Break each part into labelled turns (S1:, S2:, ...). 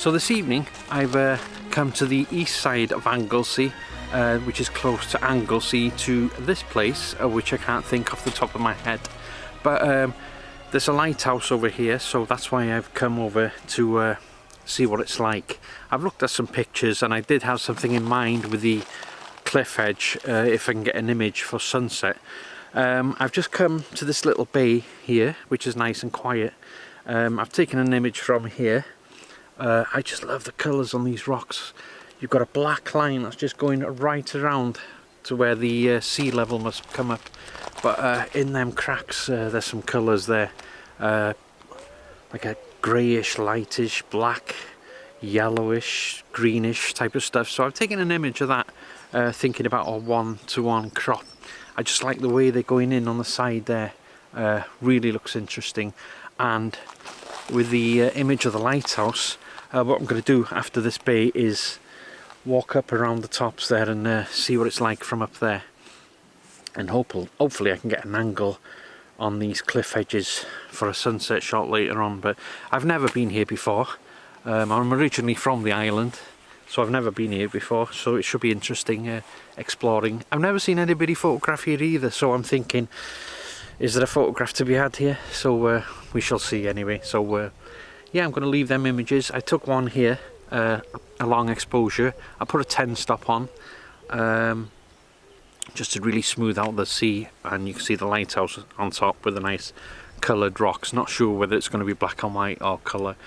S1: So this evening I've come to the east side of Anglesey, which is close to Anglesey, to this place, which I can't think off the top of my head. But there's a lighthouse over here, so that's why I've come over to see what it's like. I've looked at some pictures and I did have something in mind with the cliff edge, if I can get an image for sunset. I've just come to this little bay here, which is nice and quiet. I've taken an image from here. I just love the colours on these rocks. You've got a black line that's just going right around to where the sea level must come up. But in them cracks, there's some colours there. Like a greyish, lightish, black, yellowish, greenish type of stuff. So I've taken an image of that, thinking about a 1-to-1 crop. I just like the way they're going in on the side there. Really looks interesting. And with the image of the lighthouse, what I'm going to do after this bay is walk up around the tops there and see what it's like from up there. And hopefully I can get an angle on these cliff edges for a sunset shot later on. But I've never been here before. I'm originally from the island, so I've never been here before, so it should be interesting exploring. I've never seen anybody photograph here either, so I'm thinking, is there a photograph to be had here? So we shall see anyway. So yeah, I'm going to leave them images. I took one here, a long exposure. I put a 10 stop on, just to really smooth out the sea, and you can see the lighthouse on top with the nice coloured rocks. Not sure whether it's going to be black and white or colour.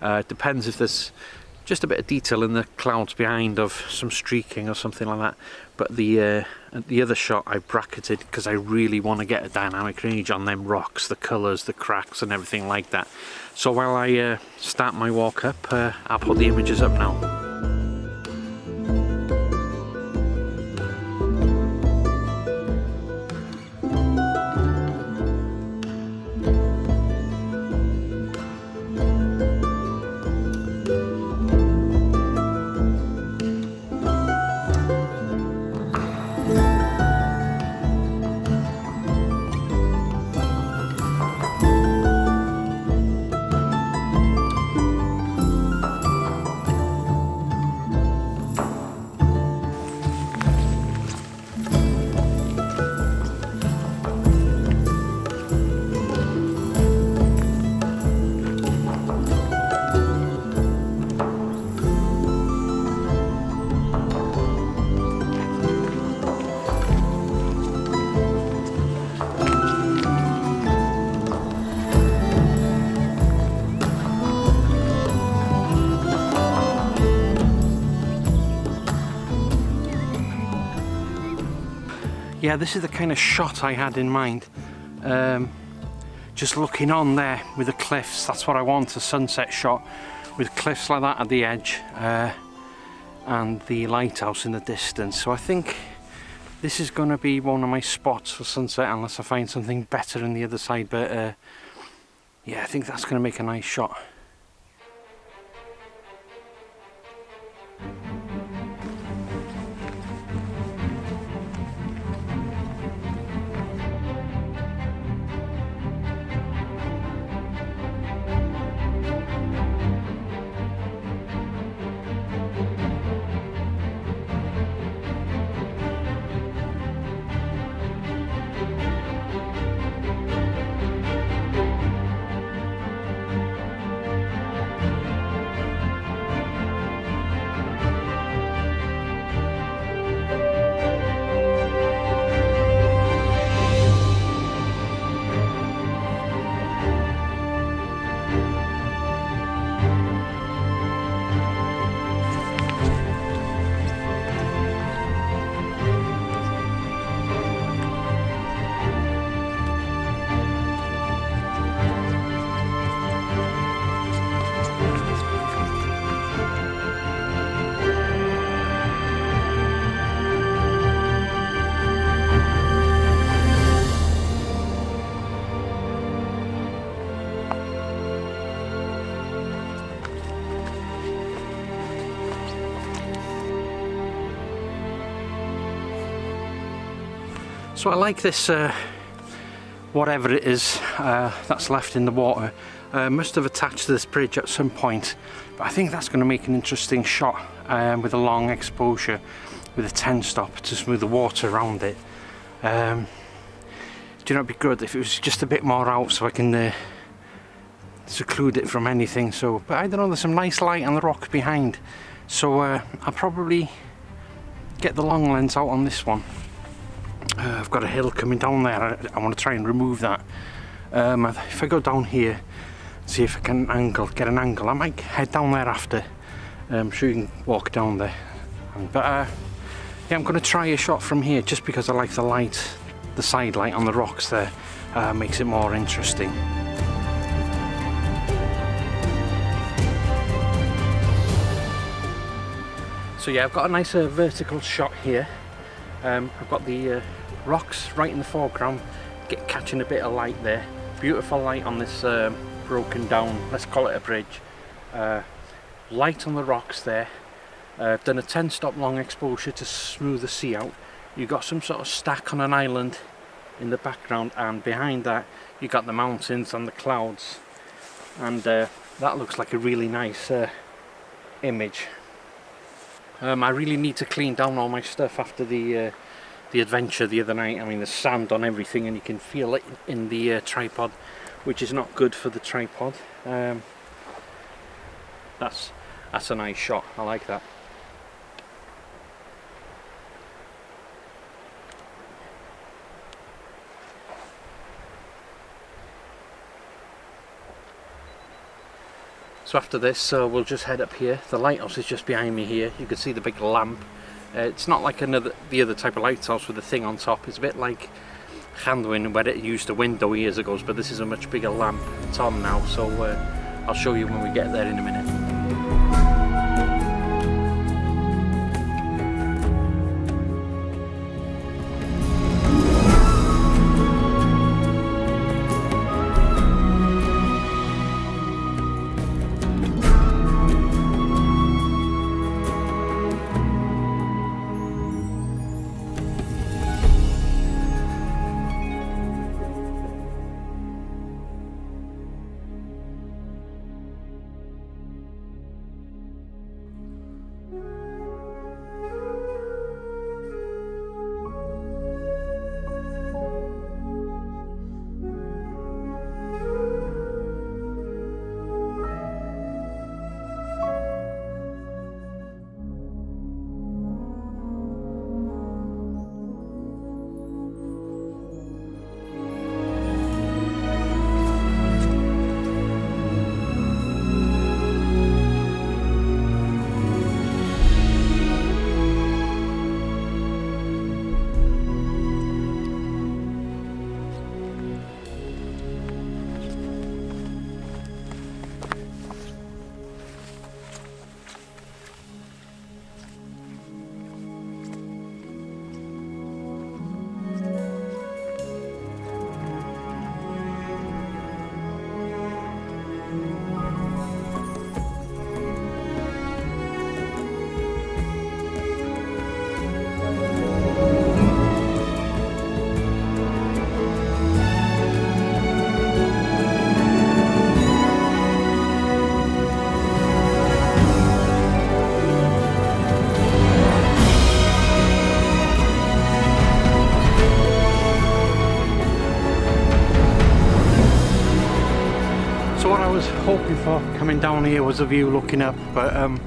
S1: It depends if there's just a bit of detail in the clouds behind of some streaking or something like that. But the other shot I bracketed because I really want to get a dynamic range on them rocks, the colours, the cracks and everything like that. So while I start my walk up, I'll put the images up now. Yeah, this is the kind of shot I had in mind. Just looking on there with the cliffs, that's what I want, a sunset shot with cliffs like that at the edge, and the lighthouse in the distance. So I think this is going to be one of my spots for sunset, unless I find something better on the other side. But yeah, I think that's going to make a nice shot. So I like this whatever it is that's left in the water. Must have attached to this bridge at some point, but I think that's going to make an interesting shot with a long exposure with a 10 stop to smooth the water around it. Do you know, it'd be good if it was just a bit more out so I can seclude it from anything. So, but I don't know, there's some nice light on the rocks behind, so I'll probably get the long lens out on this one. I've got a hill coming down there. I want to try and remove that. If I go down here, see if I can get an angle. I might head down there after. I'm sure you can walk down there. But yeah, I'm going to try a shot from here just because I like the light, the side light on the rocks there. Makes it more interesting. So yeah, I've got a nice vertical shot here. I've got the rocks right in the foreground, catching a bit of light there. Beautiful light on this broken down, let's call it a bridge. Light on the rocks there. I've done a 10 stop long exposure to smooth the sea out. You've got some sort of stack on an island in the background, and behind that you got the mountains and the clouds, and that looks like a really nice image. I really need to clean down all my stuff after the adventure the other night. I mean, there's sand on everything and you can feel it in the tripod, which is not good for the tripod. That's a nice shot, I like that. So after this, we'll just head up here. The lighthouse is just behind me here. You can see the big lamp. It's not like the other type of lighthouse with the thing on top. It's a bit like Llanddwyn, where it used a window years ago, but this is a much bigger lamp. It's on now, so I'll show you when we get there in a minute. Hoping for coming down here was a view looking up, but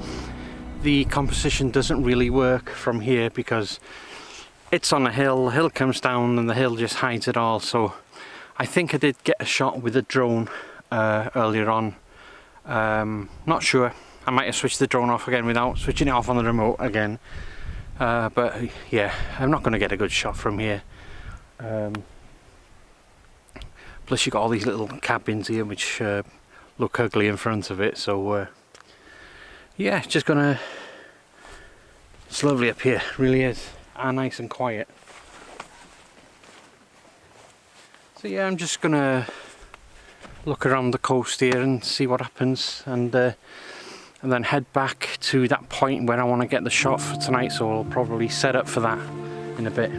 S1: the composition doesn't really work from here because it's on a hill. The hill comes down and the hill just hides it all. So I think I did get a shot with a drone earlier on. Not sure, I might have switched the drone off again without switching it off on the remote again, but yeah, I'm not going to get a good shot from here. Plus you got all these little cabins here which look ugly in front of it, so yeah, just gonna, it's lovely up here, really is, and nice and quiet. So yeah, I'm just gonna look around the coast here and see what happens, and then head back to that point where I want to get the shot for tonight, so I'll probably set up for that in a bit.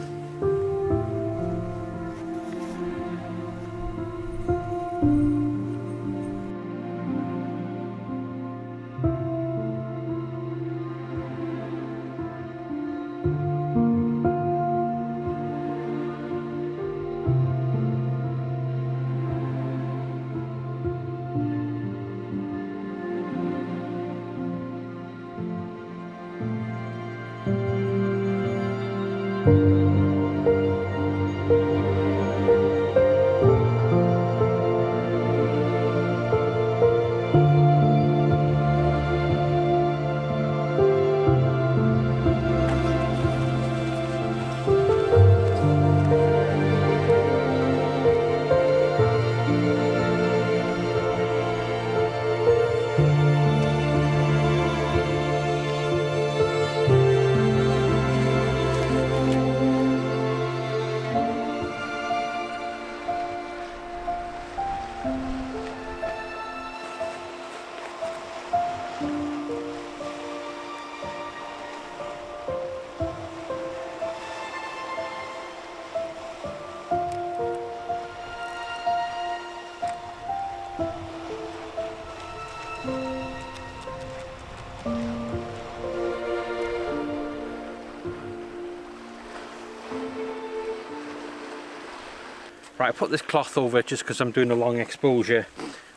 S1: Right, I put this cloth over just because I'm doing a long exposure.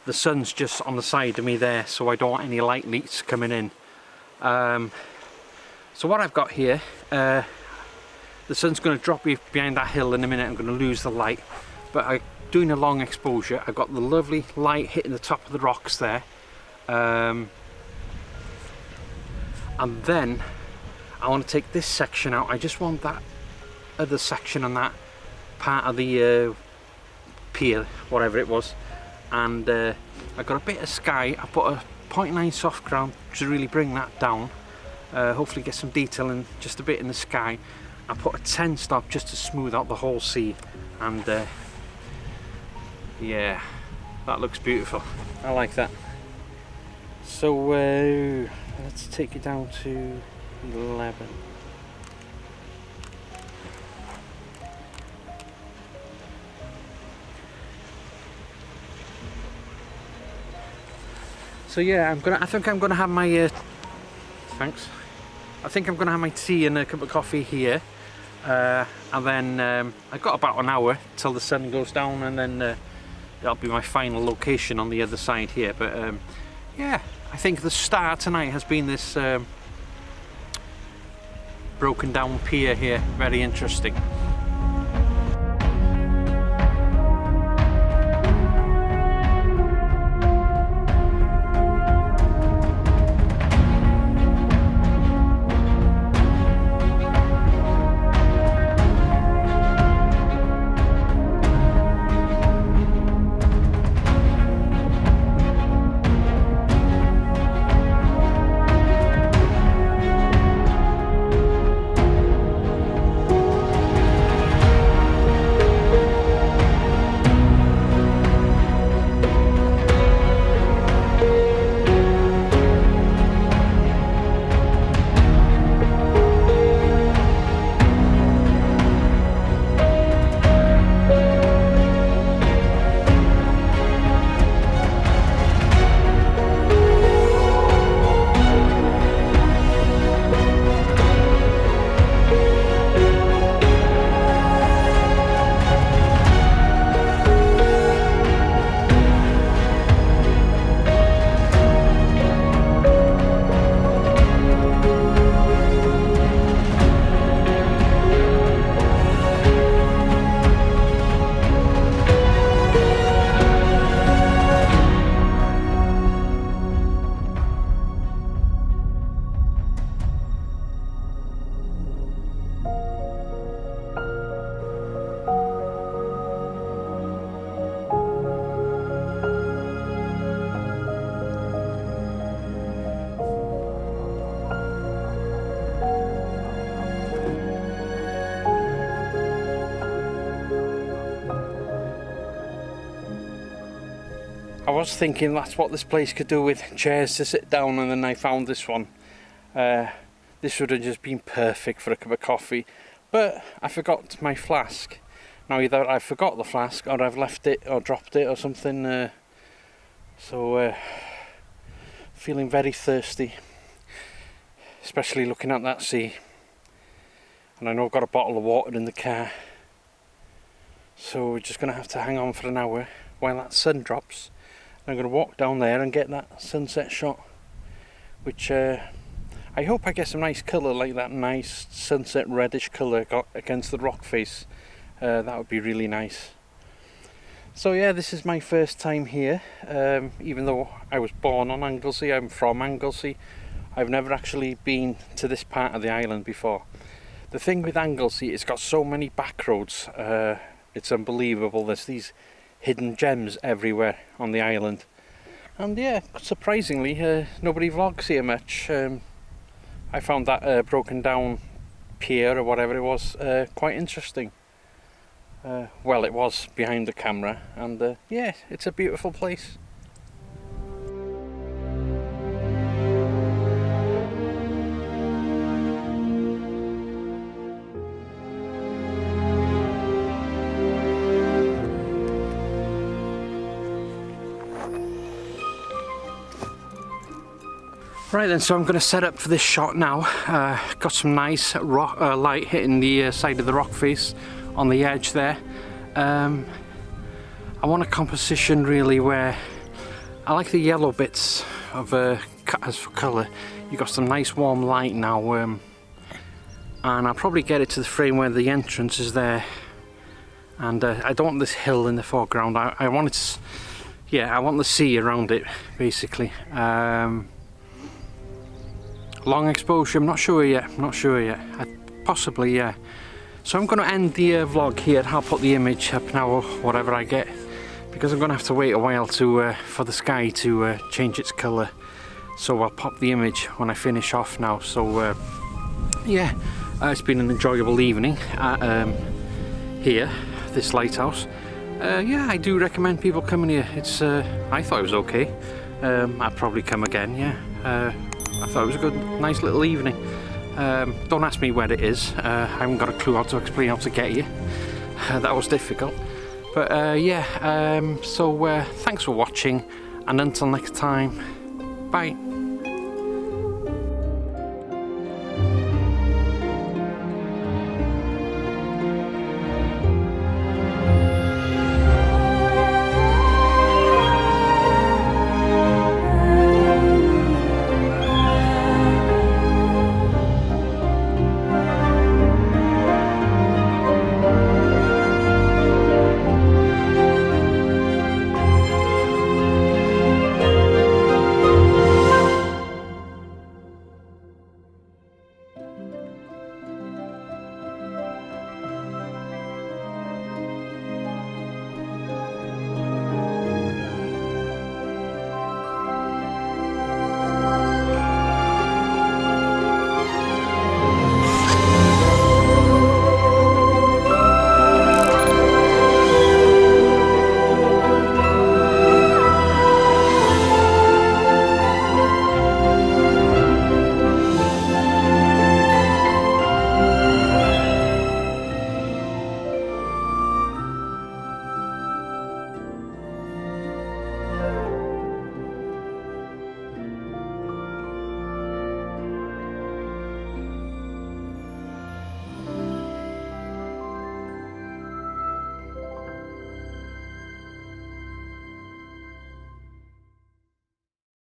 S1: The sun's just on the side of me there, so I don't want any light leaks coming in. So what I've got here, the sun's going to drop behind that hill in a minute. I'm going to lose the light, but I'm doing a long exposure. I've got the lovely light hitting the top of the rocks there, and then I want to take this section out. I just want that other section on that part of the pier, whatever it was, and I got a bit of sky. I put a 0.9 soft ground to really bring that down, hopefully get some detail in just a bit in the sky. I put a 10 stop just to smooth out the whole sea, and yeah, that looks beautiful. I like that. So let's take it down to 11. So yeah, I think I'm gonna have my thanks. I think I'm gonna have my tea and a cup of coffee here, and then I've got about an hour till the sun goes down, and then that'll be my final location on the other side here. But yeah, I think the star tonight has been this broken down pier here. Very interesting. I was thinking that's what this place could do with chairs to sit down, and then I found this one. This would have just been perfect for a cup of coffee, but I forgot my flask. Now either I forgot the flask or I've left it or dropped it or something, so feeling very thirsty, especially looking at that sea. And I know I've got a bottle of water in the car, so we're just going to have to hang on for an hour while that sun drops. I'm going to walk down there and get that sunset shot, which I hope I get some nice colour, like that nice sunset reddish colour got against the rock face. That would be really nice. So yeah, this is my first time here. Even though I was born on Anglesey, I'm from Anglesey, I've never actually been to this part of the island before. The thing with Anglesey, it's got so many back roads, it's unbelievable. There's these hidden gems everywhere on the island, and yeah, surprisingly nobody vlogs here much. I found that broken down pier or whatever it was quite interesting. Well, it was behind the camera, and yeah, it's a beautiful place. Right then, so I'm going to set up for this shot now. Got some nice rock, light hitting the side of the rock face on the edge there. I want a composition really where I like the yellow bits of as for colour. You've got some nice warm light now, and I'll probably get it to the frame where the entrance is there. And I don't want this hill in the foreground. I want it, yeah, I want the sea around it, basically. Long exposure, I'm not sure yet. Possibly, yeah. So I'm going to end the vlog here. I'll put the image up now, or whatever I get, because I'm going to have to wait a while to for the sky to change its colour. So I'll pop the image when I finish off now. So yeah, it's been an enjoyable evening at here, this lighthouse. Yeah, I do recommend people coming here. It's I thought it was okay. I'd probably come again. Yeah, I thought it was a good, nice little evening. Don't ask me where it is. I haven't got a clue how to explain how to get here. That was difficult. But yeah, so thanks for watching, and until next time, bye.